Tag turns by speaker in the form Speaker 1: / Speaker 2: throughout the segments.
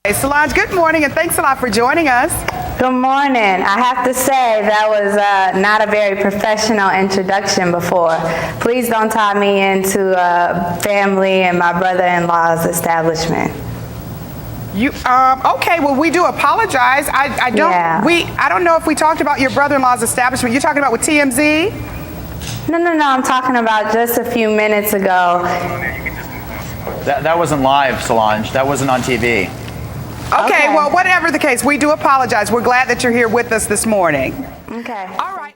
Speaker 1: Hey, Solange, good morning, and thanks a lot for joining us.
Speaker 2: Good morning. I have to say that was not a very professional introduction before. Please don't tie me into family and my brother-in-law's establishment.
Speaker 1: Okay, well, we do apologize. I don't know if we talked about your brother-in-law's establishment. You're talking about with TMZ?
Speaker 2: No, I'm talking about just a few minutes ago.
Speaker 3: That wasn't live, Solange. That wasn't on TV.
Speaker 1: Okay, well, whatever the case, we do apologize. We're glad that you're here with us this morning.
Speaker 2: Okay.
Speaker 1: All right.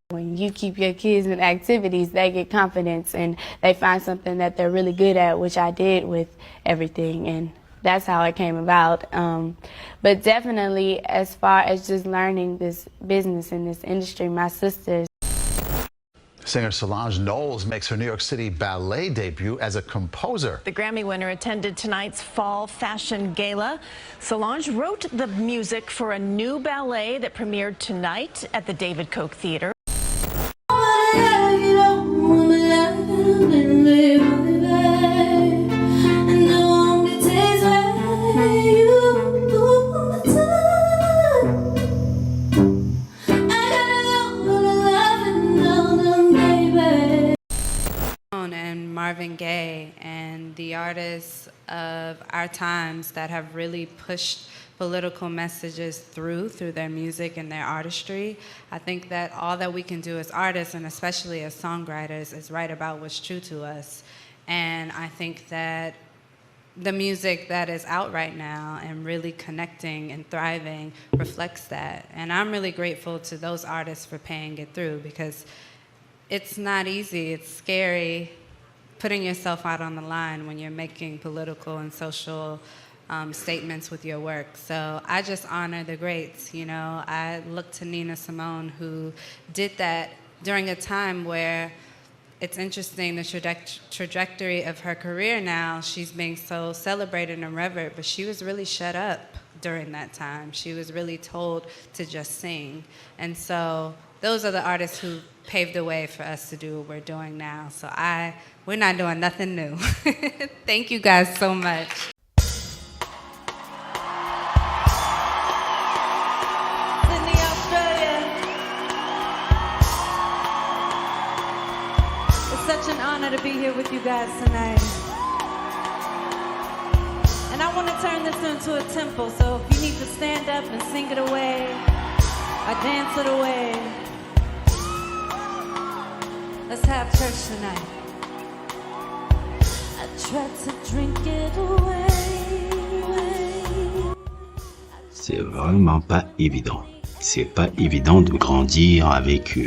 Speaker 4: When you keep your kids in activities, they get confidence and they find something that they're really good at, which I did with everything, and that's how it came about. But definitely, as far as just learning this business and this industry, my sisters.
Speaker 5: Singer Solange Knowles makes her New York City ballet debut as a composer.
Speaker 6: The Grammy winner attended tonight's fall fashion gala. Solange wrote the music for a new ballet that premiered tonight at the David Koch Theater.
Speaker 4: And Marvin Gaye and the artists of our times that have really pushed political messages through their music and their artistry. I think that all that we can do as artists, and especially as songwriters, is write about what's true to us. And I think that the music that is out right now and really connecting and thriving reflects that. And I'm really grateful to those artists for paying it through, because it's not easy, it's scary putting yourself out on the line when you're making political and social statements with your work. So I just honor the greats, you know. I look to Nina Simone, who did that during a time where it's interesting, the trajectory of her career now, she's being so celebrated and revered, but she was really shut up during that time. She was really told to just sing. And so those are the artists who paved the way for us to do what we're doing now. So we're not doing nothing new. Thank you guys so much.
Speaker 7: Sydney, Australia. It's such an honor to be here with you guys tonight. And I want to turn this into a tempo, so if you need to stand up and sing it away or dance it away, let's have church tonight. I tried to drink it away.
Speaker 8: C'est vraiment pas évident. C'est pas évident de grandir avec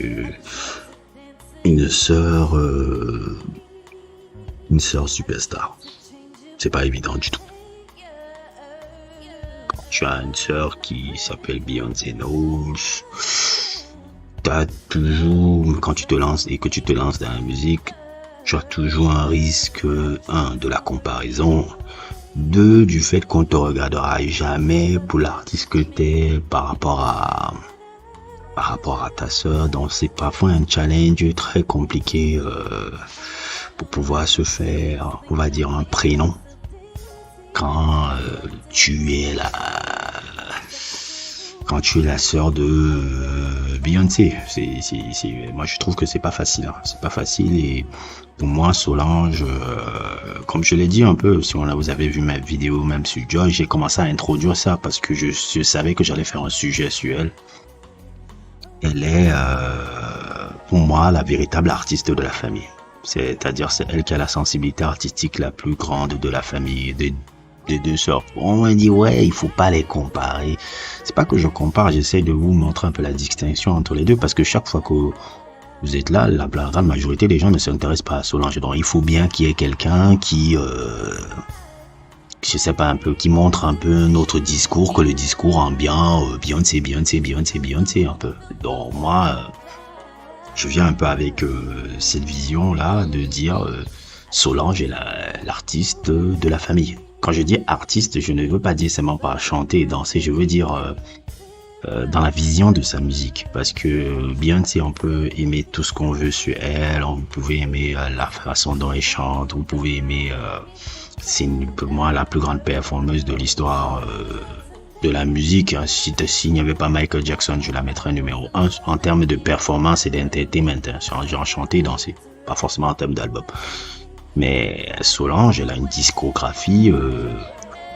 Speaker 8: une sœur superstar. C'est pas évident du tout. Quand tu as une sœur qui s'appelle Beyoncé Knowles, t'as toujours, quand tu te lances et que tu te lances dans la musique, tu as toujours un risque, de la comparaison, du fait qu'on te regardera jamais pour l'artiste que t'es par rapport à ta sœur. Donc c'est parfois un challenge très compliqué pour pouvoir se faire, on va dire, un prénom quand tu es la sœur de Beyoncé. Moi je trouve que c'est pas facile, hein. C'est pas facile. Et pour moi, Solange, comme je l'ai dit un peu, si vous avez vu ma vidéo même sur Joy, j'ai commencé à introduire ça parce que je savais que j'allais faire un sujet sur elle. Elle est pour moi la véritable artiste de la famille. C'est-à-dire c'est elle qui a la sensibilité artistique la plus grande de la famille, des deux sœurs. On m'a dit ouais, il faut pas les comparer. C'est pas que je compare, j'essaie de vous montrer un peu la distinction entre les deux, parce que chaque fois que vous êtes là, la grande majorité des gens ne s'intéressent pas à Solange. Donc il faut bien qu'il y ait quelqu'un qui je sais pas, un peu, qui montre un peu notre discours, que le discours ambiant Beyoncé un peu. Donc moi je viens un peu avec cette vision là de dire Solange est l'artiste de la famille. Quand je dis artiste, je ne veux pas dire seulement pas chanter et danser, je veux dire dans la vision de sa musique. Parce que Beyoncé, on peut aimer tout ce qu'on veut sur elle, vous pouvez aimer la façon dont elle chante, vous pouvez aimer c'est pour moi la plus grande performeuse de l'histoire de la musique. S'il n'y avait pas Michael Jackson, je la mettrais numéro 1 en termes de performance et d'entertainment. Genre chanter, danser, pas forcément en termes d'album. Mais Solange, elle a une discographie,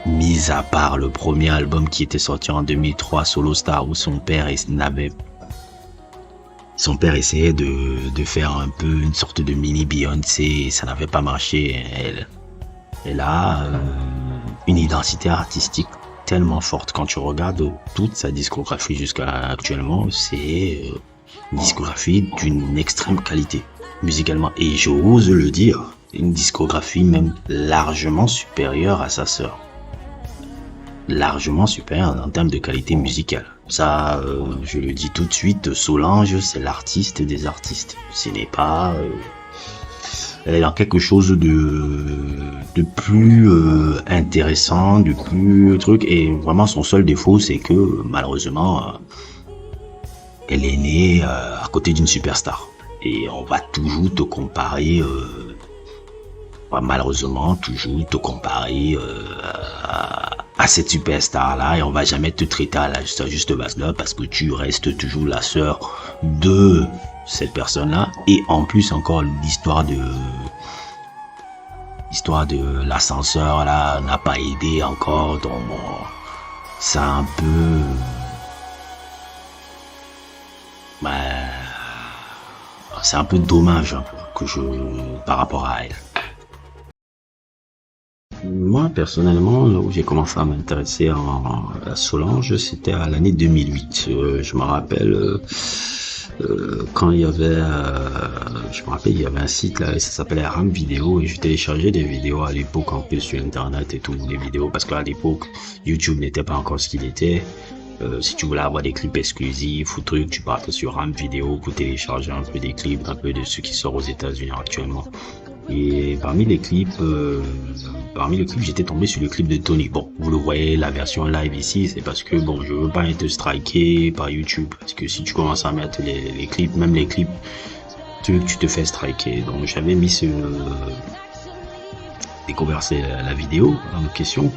Speaker 8: mise à part le premier album qui était sorti en 2003, Solo Star, où son père essayait de faire un peu une sorte de mini Beyoncé, ça n'avait pas marché. Elle a une identité artistique tellement forte. Quand tu regardes toute sa discographie jusqu'à actuellement, c'est une discographie d'une extrême qualité musicalement. Et j'ose le dire, une discographie même largement supérieure à sa sœur. Largement supérieure en termes de qualité musicale. Ça, je le dis tout de suite, Solange, c'est l'artiste des artistes. Ce n'est pas... elle est dans quelque chose de plus intéressant, de plus truc. Et vraiment, son seul défaut, c'est que malheureusement, elle est née à côté d'une superstar. Et on va toujours te comparer... malheureusement, toujours te comparer à cette superstar-là, et on va jamais te traiter à la juste base-là parce que tu restes toujours la sœur de cette personne-là. Et en plus, encore, l'histoire de l'ascenseur là n'a pas aidé encore, donc bon, c'est un peu... c'est un peu dommage par rapport à elle. Moi, personnellement, là où j'ai commencé à m'intéresser à Solange, c'était à l'année 2008. Je me rappelle quand il y avait, il y avait un site là, ça s'appelait Ram Vidéo, et je téléchargeais des vidéos à l'époque un peu sur Internet et tout, des vidéos, parce qu'à l'époque, YouTube n'était pas encore ce qu'il était. Si tu voulais avoir des clips exclusifs ou trucs, tu partais sur Ram Vidéo pour télécharger un peu des clips, un peu de ce qui sort aux États-Unis actuellement. Et parmi les clips, j'étais tombé sur le clip de Tony. Bon, vous le voyez, la version live ici, c'est parce que bon, je veux pas être striké par YouTube, parce que si tu commences à mettre les clips, même les clips, tu te fais striker. Donc j'avais mis découvert la vidéo en question,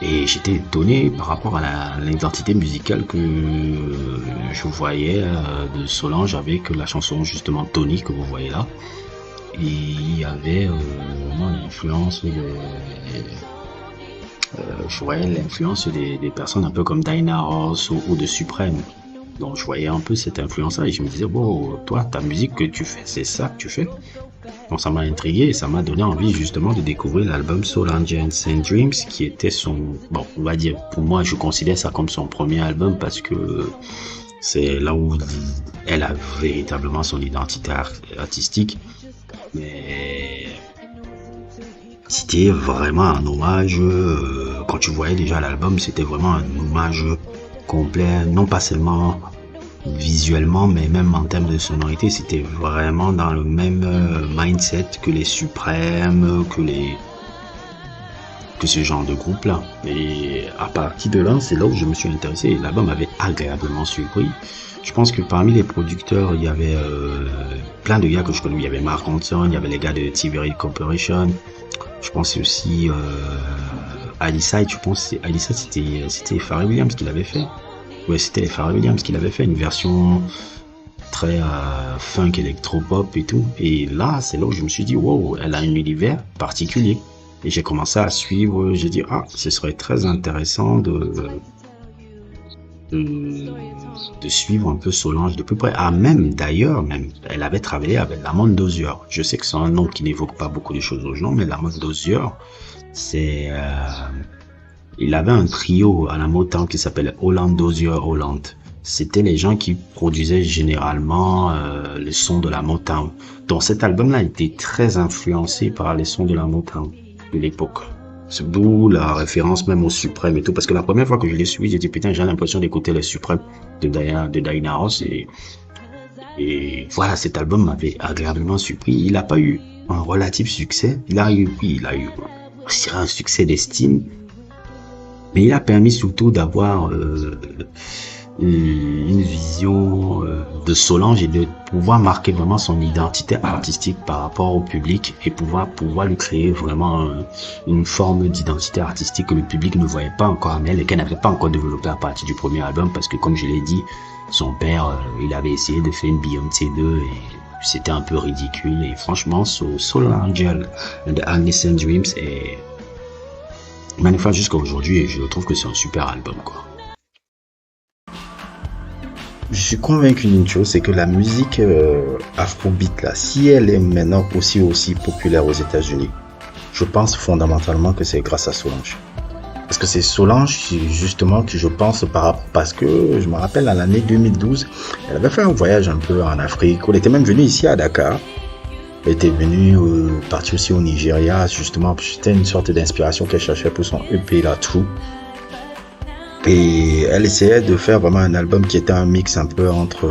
Speaker 8: et j'étais étonné par rapport à l'identité musicale que je voyais de Solange avec la chanson justement Tony que vous voyez là. Et il y avait vraiment l'influence je voyais l'influence des personnes un peu comme Diana Ross ou de Supreme. Donc je voyais un peu cette influence-là et je me disais, bon, toi, ta musique que tu fais, c'est ça que tu fais. Donc ça m'a intrigué et ça m'a donné envie justement de découvrir l'album Solange and Dreams, qui était son, bon, on va dire, pour moi, je considère ça comme son premier album parce que c'est là où elle a véritablement son identité artistique. Mais c'était vraiment un hommage, quand tu voyais déjà l'album, c'était vraiment un hommage complet, non pas seulement visuellement, mais même en termes de sonorité, c'était vraiment dans le même mindset que les Suprêmes, que ce genre de groupe-là. Et à partir de là, c'est là où je me suis intéressé, et l'album m'avait agréablement surpris. Je pense que parmi les producteurs, il y avait plein de gars que je connais. Il y avait Mark Ronson, il y avait les gars de T-Very Corporation. Je pense aussi Alice-Side, je pense que c'était Pharrell Williams qui l'avait fait. Ouais, c'était Pharrell Williams qui l'avait fait, une version très funk, électropop et tout. Et là, c'est là où je me suis dit, wow, elle a un univers particulier. Et j'ai commencé à suivre, j'ai dit, ce serait très intéressant de suivre un peu Solange de peu près. Même d'ailleurs, elle avait travaillé avec Lamont Dozier. Je sais que c'est un nom qui n'évoque pas beaucoup de choses aux gens, mais Lamont Dozier, il avait un trio à la Motown qui s'appelait Holland Dozier Holland. C'était les gens qui produisaient généralement les sons de la Motown. Donc cet album-là était très influencé par les sons de la Motown de l'époque. C'est d'où la référence même aux Suprêmes et tout, parce que la première fois que je l'ai suivi, j'ai dit putain, j'ai l'impression d'écouter les Suprêmes de Diana Ross, et voilà, cet album m'avait agréablement surpris. Il n'a pas eu un relatif succès, il a eu un succès d'estime, mais il a permis surtout d'avoir une vision de Solange et de pouvoir marquer vraiment son identité artistique par rapport au public et pouvoir lui créer vraiment une forme d'identité artistique que le public ne voyait pas encore en elle et qu'elle n'avait pas encore développé à partir du premier album parce que comme je l'ai dit, son père, il avait essayé de faire une Beyoncé 2 et c'était un peu ridicule et franchement, Solange and the Unseen Dreams est magnifique jusqu'à aujourd'hui et je trouve que c'est un super album, quoi. Je suis convaincu d'une chose, c'est que la musique afrobeat là, si elle est maintenant aussi populaire aux États-Unis, je pense fondamentalement que c'est grâce à Solange. Parce que c'est Solange justement que je pense parce que je me rappelle à l'année 2012, elle avait fait un voyage un peu en Afrique. Elle était même venue ici à Dakar. Elle était venue partie aussi au Nigeria justement. C'était une sorte d'inspiration qu'elle cherchait pour son EP là, True. Et elle essayait de faire vraiment un album qui était un mix un peu entre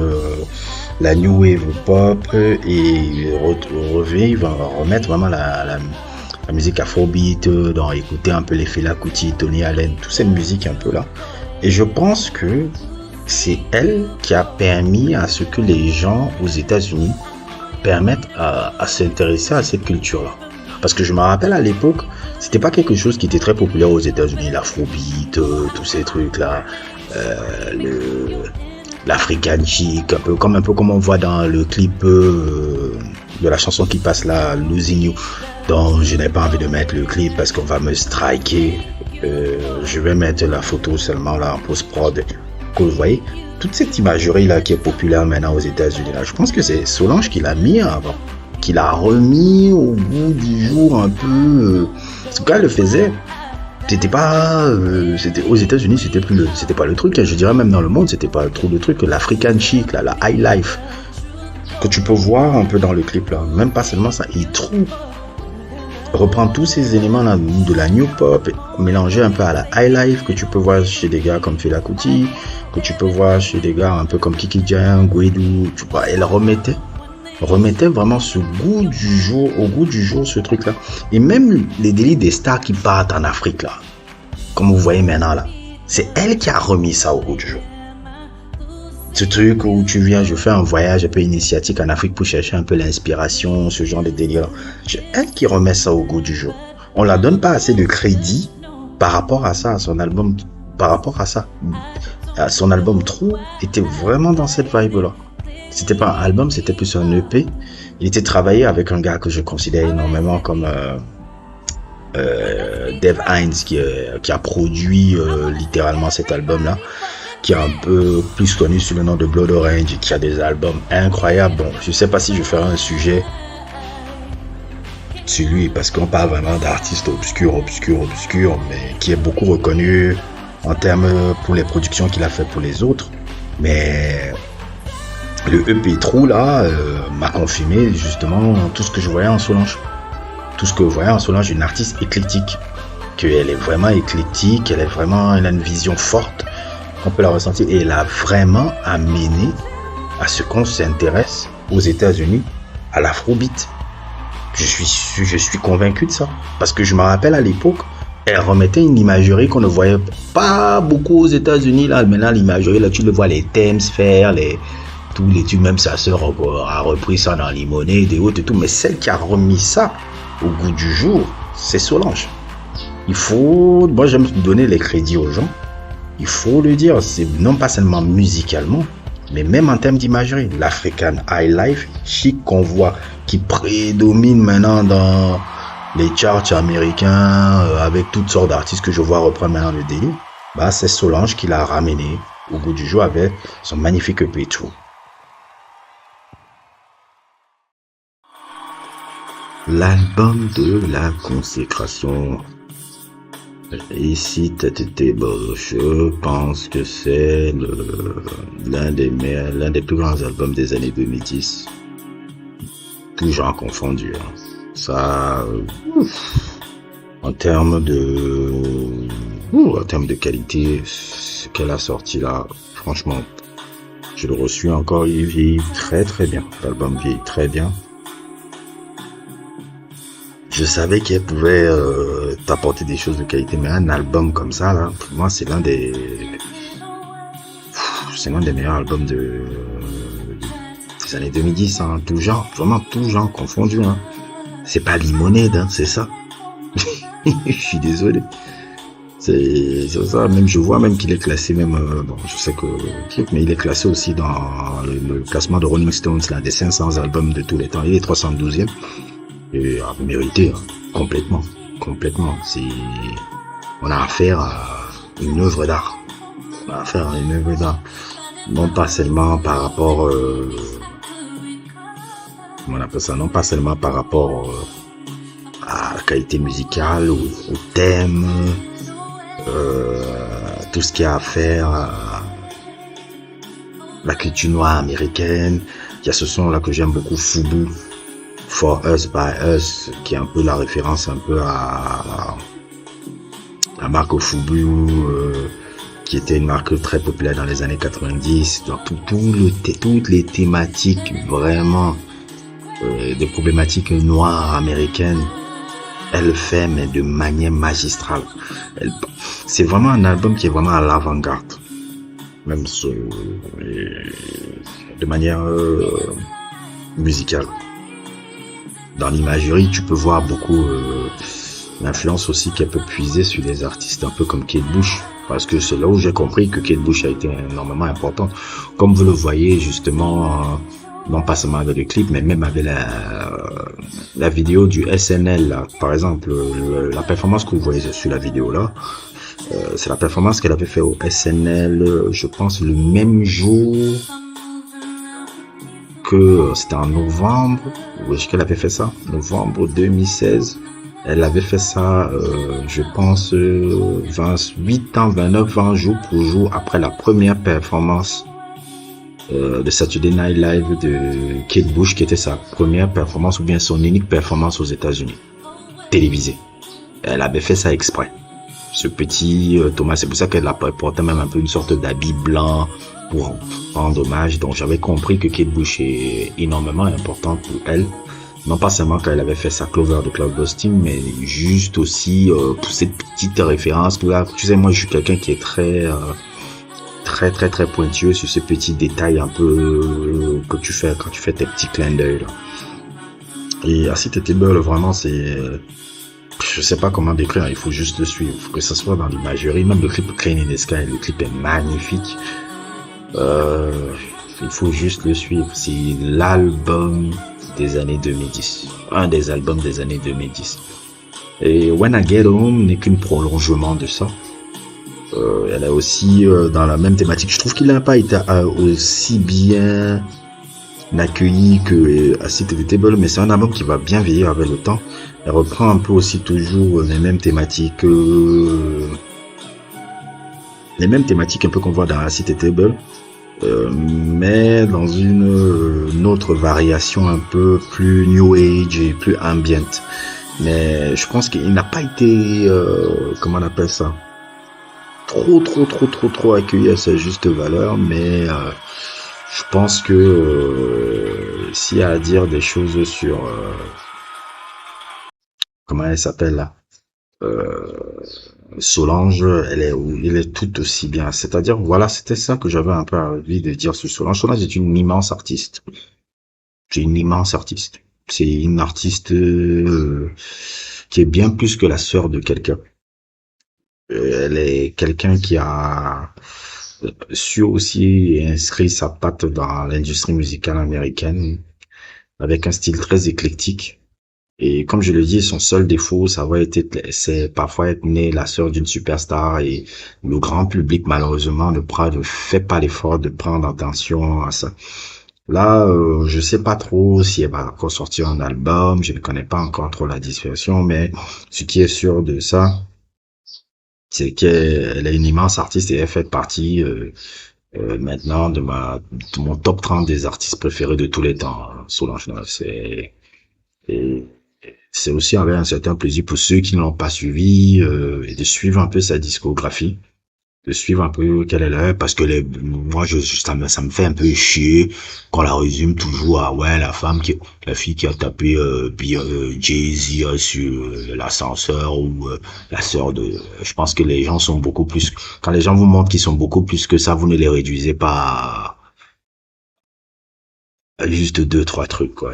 Speaker 8: la new wave pop et remettre vraiment la musique afrobeat, dans écouter un peu les Fela Kuti, Tony Allen, toutes ces musiques un peu là. Et je pense que c'est elle qui a permis à ce que les gens aux États-Unis permettent à s'intéresser à cette culture-là. Parce que je me rappelle à l'époque, c'était pas quelque chose qui était très populaire aux États-Unis, l'afrobeat, tous ces trucs-là, l'African chic, un peu comme on voit dans le clip de la chanson qui passe là, Losing You, dont je n'ai pas envie de mettre le clip parce qu'on va me striker. Je vais mettre la photo seulement là en post-prod. Que vous voyez, toute cette imagerie là qui est populaire maintenant aux États-Unis là, je pense que c'est Solange qui l'a mis avant, qui l'a remis au goût du jour un peu. Ce qu'elle le faisait, c'était pas, c'était aux États-Unis, c'était pas le truc. Je dirais même dans le monde, c'était pas trop le truc. L'African chic, là, la high life que tu peux voir un peu dans le clip là, même pas seulement ça, il trouve. Reprend tous ces éléments là de la new pop, mélangé un peu à la high life que tu peux voir chez des gars comme Fela Kuti, que tu peux voir chez des gars un peu comme Kiki Giant, Guedu, tu vois, elle remettait vraiment ce goût du jour, au goût du jour, ce truc là. Et même les délits des stars qui partent en Afrique là, comme vous voyez maintenant là, c'est elle qui a remis ça au goût du jour. Ce truc où tu viens, je fais un voyage un peu initiatique en Afrique pour chercher un peu l'inspiration, ce genre de délire. C'est elle qui remet ça au goût du jour. On la donne pas assez de crédit par rapport à ça, à son album, son album True était vraiment dans cette vibe-là. C'était pas un album, c'était plus un EP. Il était travaillé avec un gars que je considère énormément comme Dave Hines qui a produit littéralement cet album-là, qui est un peu plus connu sous le nom de Blood Orange, qui a des albums incroyables. Bon, je sais pas si je ferai un sujet sur lui, parce qu'on parle vraiment d'artiste obscur, mais qui est beaucoup reconnu en termes pour les productions qu'il a fait pour les autres. Mais le EP True là m'a confirmé justement tout ce que je voyais en Solange. Tout ce que je voyais en Solange, une artiste éclectique. Qu'elle est vraiment éclectique, elle a une vision forte. On peut la ressentir et elle a vraiment amené à ce qu'on s'intéresse aux États-Unis à l'afrobeat. Je suis convaincu de ça parce que je me rappelle à l'époque, elle remettait une imagerie qu'on ne voyait pas beaucoup aux États-Unis là. Maintenant l'imagerie là, tu le vois les thèmes faire tous les tubes, même sa sœur a repris ça dans Limonade et autres et tout, mais celle qui a remis ça au goût du jour, c'est Solange. Moi j'aime donner les crédits aux gens. Il faut le dire, c'est non pas seulement musicalement, mais même en termes d'imagerie. L'African High Life chic qu'on voit, qui prédomine maintenant dans les charts américains, avec toutes sortes d'artistes que je vois reprendre maintenant le délire, c'est Solange qui l'a ramené au goût du jour avec son magnifique EP True. L'album de la consécration. Et si t'étais bon, je pense que c'est l'un des plus grands albums des années 2010. Tout genre confondu. Hein. Ça, en termes de qualité, ce qu'elle a sorti là, franchement, je le reçus encore, il vieillit très très bien. L'album vieillit très bien. Je savais qu'elle pouvait t'apporter des choses de qualité, mais un album comme ça, là, pour moi, c'est c'est l'un des meilleurs albums des années 2010, hein, tout genre, vraiment tout genre confondu, hein. C'est pas Limonade, hein, c'est ça. Je suis désolé. C'est ça, même je vois même qu'il est classé même, bon, je sais que mais il est classé aussi dans le classement de Rolling Stones là, des 500 albums de tous les temps. Il est 312e et mérité, hein, complètement. On a affaire à une œuvre d'art. Non pas seulement par rapport, comment on appelle ça, non pas seulement par rapport à la qualité musicale, au thème, tout ce qui a à faire à la culture noire américaine. Il y a ce son là que j'aime beaucoup, Fubu, For Us by Us, qui est un peu la référence un peu à la marque Fubu, qui était une marque très populaire dans les années 90. Donc toutes les thématiques vraiment des problématiques noires américaines, elle le fait, mais de manière magistrale. C'est vraiment un album qui est vraiment à l'avant-garde, même de manière musicale. Dans l'imagerie, tu peux voir beaucoup l'influence aussi qu'elle peut puiser sur des artistes un peu comme Kate Bush, parce que c'est là où j'ai compris que Kate Bush a été énormément importante. Comme vous le voyez justement, non pas seulement avec le clip, mais même avec la vidéo du SNL, là. Par exemple, la performance que vous voyez sur la vidéo là, c'est la performance qu'elle avait fait au SNL, je pense le même jour que c'était en novembre, où est-ce qu'elle avait fait ça? Novembre 2016. Elle avait fait ça, je pense, 28 ans, 29, 20 jours pour jour après la première performance de Saturday Night Live de Kate Bush, qui était sa première performance ou bien son unique performance aux États-Unis, télévisée. Elle avait fait ça exprès. Ce petit Thomas, c'est pour ça qu'elle a porté même un peu une sorte d'habit blanc pour rendre hommage. Donc j'avais compris que Kate Bush est énormément importante pour elle. Non pas seulement quand elle avait fait sa cover de Cloud Busting, mais juste aussi pour cette petite référence. Là, tu sais, moi je suis quelqu'un qui est très pointueux sur ces petits détails un peu que tu fais quand tu fais tes petits clins d'œil. Et Acid Table, vraiment, c'est, je sais pas comment décrire, il faut juste le suivre, il faut que ça soit dans l'imagerie. Même le clip Crane in the Sky, le clip est magnifique. Il faut juste le suivre. C'est l'album des années 2010, un des albums des années 2010. Et When I Get Home n'est qu'un prolongement de ça. Elle est aussi dans la même thématique. Je trouve qu'il n'a pas été aussi bien accueilli que Acid Table, mais c'est un album qui va bien vieillir avec le temps. Elle reprend un peu aussi toujours les mêmes thématiques un peu qu'on voit dans Acid Table, mais dans une autre variation un peu plus new age et plus ambient. Mais je pense qu'il n'a pas été comment on appelle ça, trop accueilli à sa juste valeur, mais je pense que s'il y a à dire des choses sur comment elle s'appelle là, Solange, elle est tout aussi bien. C'est-à-dire, voilà, c'était ça que j'avais un peu envie de dire sur Solange. Solange est une immense artiste. C'est une immense artiste. C'est une artiste qui est bien plus que la sœur de quelqu'un. Elle est quelqu'un qui a su aussi inscrire sa patte dans l'industrie musicale américaine avec un style très éclectique. Et comme je le dis, son seul défaut, c'est parfois être né la sœur d'une superstar, et le grand public, malheureusement, ne fait pas l'effort de prendre attention à ça. Là, je sais pas trop si elle va encore sortir un album, je ne connais pas encore trop la dispersion, mais ce qui est sûr de ça, c'est qu'elle est une immense artiste et elle fait partie maintenant de mon top 30 des artistes préférés de tous les temps. Solange, c'est aussi avec un certain plaisir pour ceux qui ne l'ont pas suivi et de suivre un peu sa discographie. de suivre un peu quelle est l'heure, parce que moi, ça me fait un peu chier qu'on la résume toujours à, ouais, la fille qui a tapé, Jay-Z sur l'ascenseur, ou la sœur de, je pense que les gens sont beaucoup plus, quand les gens vous montrent qu'ils sont beaucoup plus que ça, vous ne les réduisez pas à juste deux, trois trucs, quoi.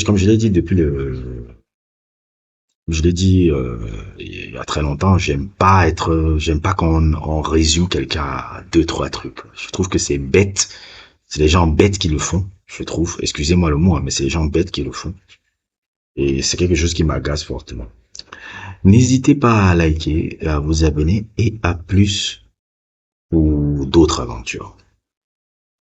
Speaker 8: Comme je l'ai dit je l'ai dit il y a très longtemps, j'aime pas qu'on on résume quelqu'un à deux, trois trucs. Je trouve que c'est bête. C'est les gens bêtes qui le font, je trouve. Excusez-moi le mot, hein, mais c'est les gens bêtes qui le font. Et c'est quelque chose qui m'agace fortement. N'hésitez pas à liker, à vous abonner, et à plus pour d'autres aventures.